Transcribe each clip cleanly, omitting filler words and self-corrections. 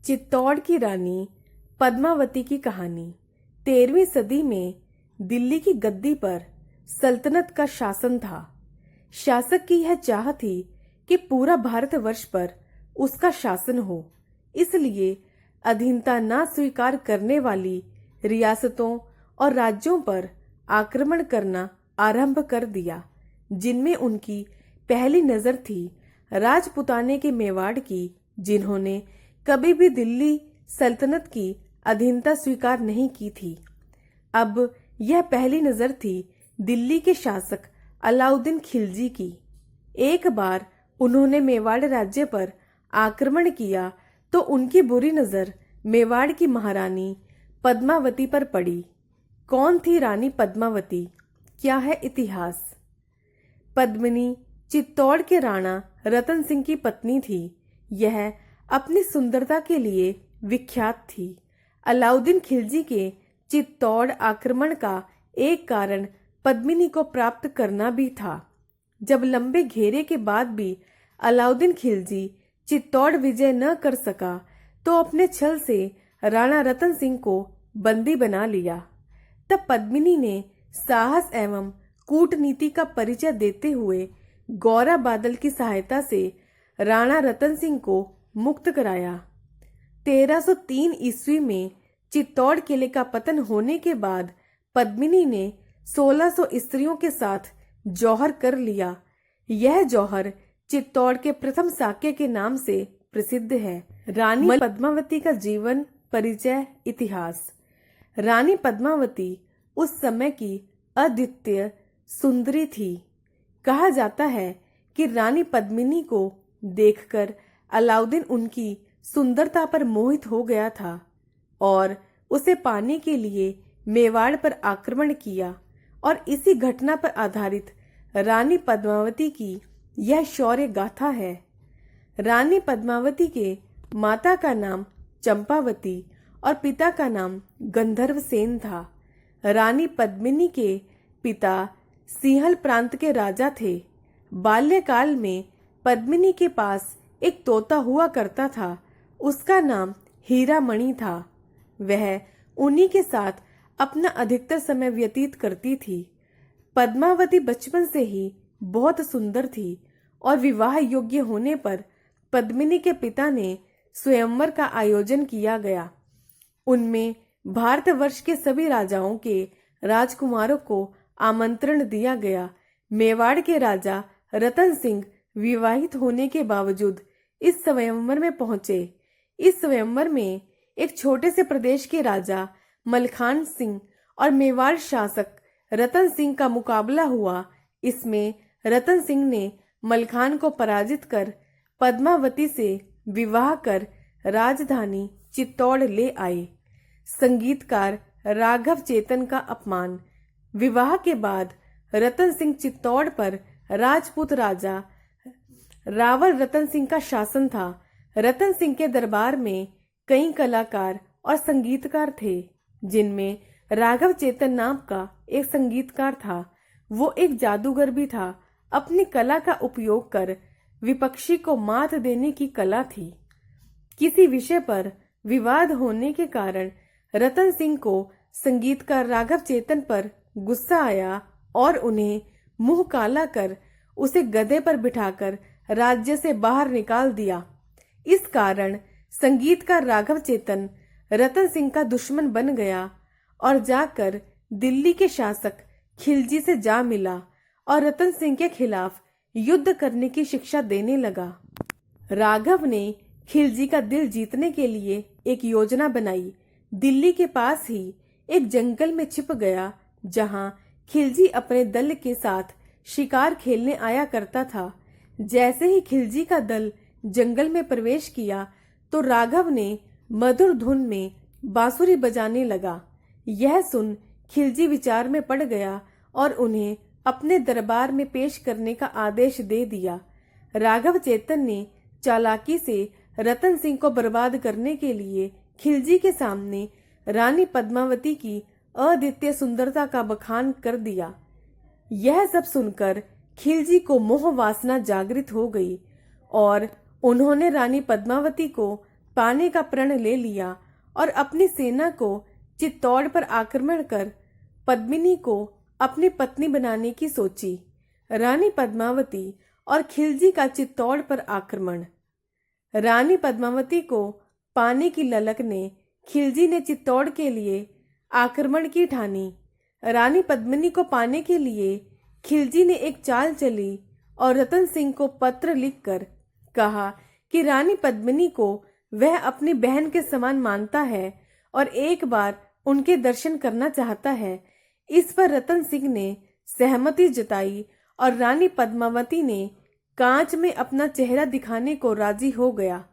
चित्तौड़ की रानी पद्मावती की कहानी। 13वीं सदी में दिल्ली की गद्दी पर सल्तनत का शासन था। शासक की यह चाह थी कि पूरा भारतवर्ष पर उसका शासन हो, इसलिए अधीनता न स्वीकार करने वाली रियासतों और राज्यों पर आक्रमण करना आरंभ कर दिया, जिनमें उनकी पहली नजर थी राजपुताने के मेवाड़ की, जिन्होंने कभी भी दिल्ली सल्तनत की अधीनता स्वीकार नहीं की थी। अब यह पहली नजर थी दिल्ली के शासक अलाउद्दीन खिलजी की। एक बार उन्होंने मेवाड़ राज्य पर आक्रमण किया तो उनकी बुरी नजर मेवाड़ की महारानी पद्मावती पर पड़ी। कौन थी रानी पद्मावती? क्या है इतिहास? पद्मिनी चित्तौड़ के राणा रतन सिंह की पत्नी थी। यह अपनी सुंदरता के लिए विख्यात थी। अलाउद्दीन खिलजी के चित्तौड़ आक्रमण का एक कारण पद्मिनी को प्राप्त करना भी था। जब लंबे घेरे के बाद भी अलाउद्दीन खिलजी चित्तौड़ विजय न कर सका तो अपने छल से राणा रतन सिंह को बंदी बना लिया। तब पद्मिनी ने साहस एवं कूटनीति का परिचय देते हुए गौरा बादल की सहायता से राणा रतन सिंह को मुक्त कराया। 1303 ईस्वी में चित्तौड़ किले का पतन होने के बाद पद्मिनी ने 1600 स्त्रियों के साथ जौहर कर लिया। यह जौहर चित्तौड़ के प्रथम साक्य के नाम से प्रसिद्ध है। रानी पद्मावती का जीवन परिचय इतिहास। रानी पद्मावती उस समय की अद्वितीय सुंदरी थी। कहा जाता है कि रानी पद्मिनी को देखकर अलाउद्दीन उनकी सुंदरता पर मोहित हो गया था और उसे पाने के लिए मेवाड़ पर आक्रमण किया, और इसी घटना पर आधारित रानी पद्मावती की यह शौर्य गाथा है। रानी पद्मावती के माता का नाम चंपावती और पिता का नाम गंधर्व सेन था। रानी पद्मिनी के पिता सिंहल प्रांत के राजा थे। बाल्यकाल में पद्मिनी के पास एक तोता हुआ करता था। उसका नाम हीरामणि था। वह उन्हीं के साथ अपना अधिकतर समय व्यतीत करती थी। पद्मावती बचपन से ही बहुत सुंदर थी और विवाह योग्य होने पर पद्मिनी के पिता ने स्वयंवर का आयोजन किया गया। उनमें भारतवर्ष के सभी राजाओं के राजकुमारों को आमंत्रण दिया गया। मेवाड़ के राजा रतन सिंह विवाहित होने के बावजूद इस स्वयंवर में पहुंचे। इस स्वयंवर में एक छोटे से प्रदेश के राजा मलखान सिंह और मेवाड़ शासक रतन सिंह का मुकाबला हुआ। इसमें रतन सिंह ने मलखान को पराजित कर पद्मावती से विवाह कर राजधानी चित्तौड़ ले आए। संगीतकार राघव चेतन का अपमान। विवाह के बाद रतन सिंह चित्तौड़ पर राजपूत राजा रावल रतन सिंह का शासन था। रतन सिंह के दरबार में कई कलाकार और संगीतकार थे, जिनमें राघव चेतन नाम का एक संगीतकार था। वो एक जादूगर भी था। अपनी कला का उपयोग कर विपक्षी को मात देने की कला थी। किसी विषय पर विवाद होने के कारण रतन सिंह को संगीतकार राघव चेतन पर गुस्सा आया और उन्हें मुंह काला कर उसे गधे पर बिठाकर राज्य से बाहर निकाल दिया। इस कारण संगीतकार राघव चेतन रतन सिंह का दुश्मन बन गया और जाकर दिल्ली के शासक खिलजी से जा मिला और रतन सिंह के खिलाफ युद्ध करने की शिक्षा देने लगा। राघव ने खिलजी का दिल जीतने के लिए एक योजना बनाई। दिल्ली के पास ही एक जंगल में छिप गया, जहां खिलजी अपने दल के साथ शिकार खेलने आया करता था। जैसे ही खिलजी का दल जंगल में प्रवेश किया तो राघव ने मधुर धुन में बांसुरी बजाने लगा। यह सुन खिलजी विचार में पड़ गया और उन्हें अपने दरबार में पेश करने का आदेश दे दिया। राघव चेतन ने चालाकी से रतन सिंह को बर्बाद करने के लिए खिलजी के सामने रानी पद्मावती की अद्वितीय सुंदरता का बखान कर दिया। यह सब सुनकर खिलजी को मोह वासना जागृत हो गई और उन्होंने रानी पद्मावती को पाने का प्रण ले लिया और अपनी सेना को चित्तौड़ पर आक्रमण कर पद्मिनी को अपनी पत्नी बनाने की सोची। रानी पद्मावती और खिलजी का चित्तौड़ पर आक्रमण। रानी पद्मावती को पाने की ललक ने खिलजी ने चित्तौड़ के लिए आक्रमण की ठानी। रानी पद्मिनी को पाने के लिए खिलजी ने एक चाल चली और रतन सिंह को पत्र लिखकर कहा कि रानी पद्मिनी को वह अपनी बहन के समान मानता है और एक बार उनके दर्शन करना चाहता है। इस पर रतन सिंह ने सहमति जताई और रानी पद्मावती ने कांच में अपना चेहरा दिखाने को राजी हो गया।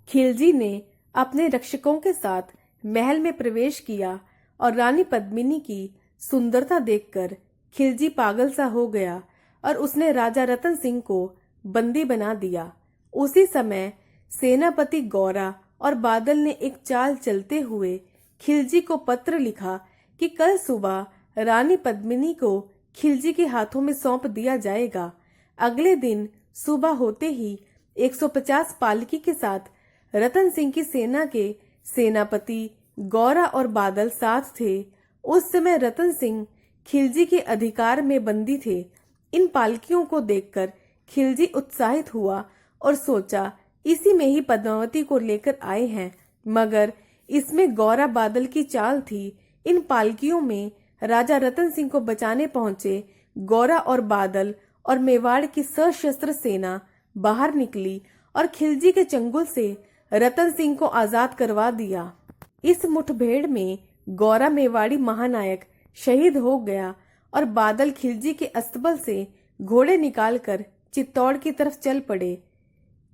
खिलजी ने अपने रक्षकों के साथ महल में प्रवेश किया और रानी पद्मिनी की सुंदरता देखकर खिलजी पागल सा हो गया और उसने राजा रतन सिंह को बंदी बना दिया। उसी समय सेनापति गौरा और बादल ने एक चाल चलते हुए खिलजी को पत्र लिखा कि कल सुबह रानी पद्मिनी को खिलजी के हाथों में सौंप दिया जाएगा। अगले दिन सुबह होते ही 150 पालकी के साथ रतन सिंह की सेना के सेनापति गौरा और बादल साथ थे। उस समय रतन सिंह खिलजी के अधिकार में बंदी थे। इन पालकियों को देखकर खिलजी उत्साहित हुआ और सोचा इसी में ही पद्मावती को लेकर आए हैं, मगर इसमें गौरा बादल की चाल थी। इन पालकियों में राजा रतन सिंह को बचाने पहुंचे गौरा और बादल और मेवाड़ की सशस्त्र सेना बाहर निकली और खिलजी के चंगुल से रतन सिंह को आजाद करवा दिया। इस मुठभेड़ में गौरा मेवाड़ी महानायक शहीद हो गया और बादल खिलजी के अस्तबल से घोड़े निकालकर चित्तौड़ की तरफ चल पड़े।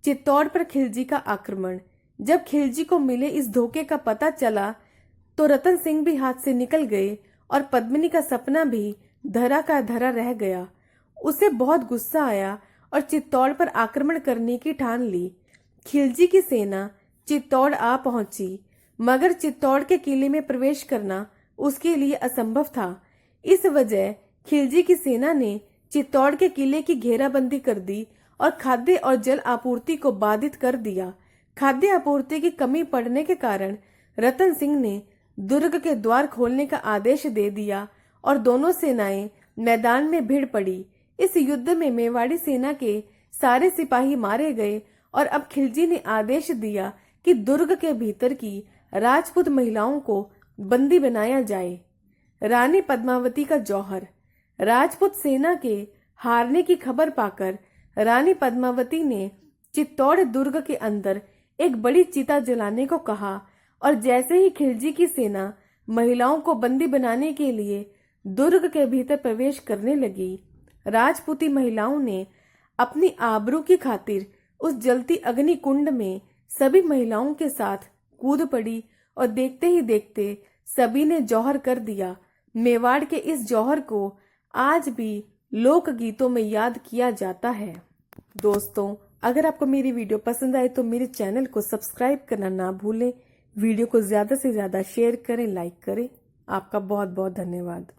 चित्तौड़ पर खिलजी का आक्रमण। जब खिलजी को मिले इस धोखे का पता चला तो रतन सिंह भी हाथ से निकल गए और पद्मिनी का सपना भी धरा का धरा रह गया। उसे बहुत गुस्सा आया और चित्तौड़ पर आक्रमण करने की ठान ली। खिलजी की सेना चित्तौड़ आ पहुंची, मगर चित्तौड़ के किले में प्रवेश करना उसके लिए असंभव था। इस वजह खिलजी की सेना ने चित्तौड़ के किले की घेराबंदी कर दी और खाद्य और जल आपूर्ति को बाधित कर दिया। खाद्य आपूर्ति की कमी पड़ने के कारण रतन सिंह ने दुर्ग के द्वार खोलने का आदेश दे दिया और दोनों सेनाएं मैदान में भिड़ पड़ी। इस युद्ध में मेवाड़ी सेना के सारे सिपाही मारे गए और अब खिलजी ने आदेश दिया कि दुर्ग के भीतर की राजपूत महिलाओं को बंदी बनाया जाए। रानी पद्मावती का जौहर। राजपूत सेना के हारने की खबर पाकर रानी पद्मावती ने चित्तौड़ दुर्ग के अंदर एक बड़ी चिता जलाने को कहा और जैसे ही खिलजी की सेना महिलाओं को बंदी बनाने के लिए दुर्ग के भीतर प्रवेश करने लगी, राजपूती महिलाओं ने अपनी आबरू की खातिर उस जलती अग्नि कुंड में सभी महिलाओं के साथ कूद पड़ी और देखते ही देखते सभी ने जौहर कर दिया। मेवाड़ के इस जौहर को आज भी लोक गीतों में याद किया जाता है। दोस्तों, अगर आपको मेरी वीडियो पसंद आए तो मेरे चैनल को सब्सक्राइब करना ना भूलें। वीडियो को ज्यादा से ज्यादा शेयर करें, लाइक करें। आपका बहुत बहुत धन्यवाद।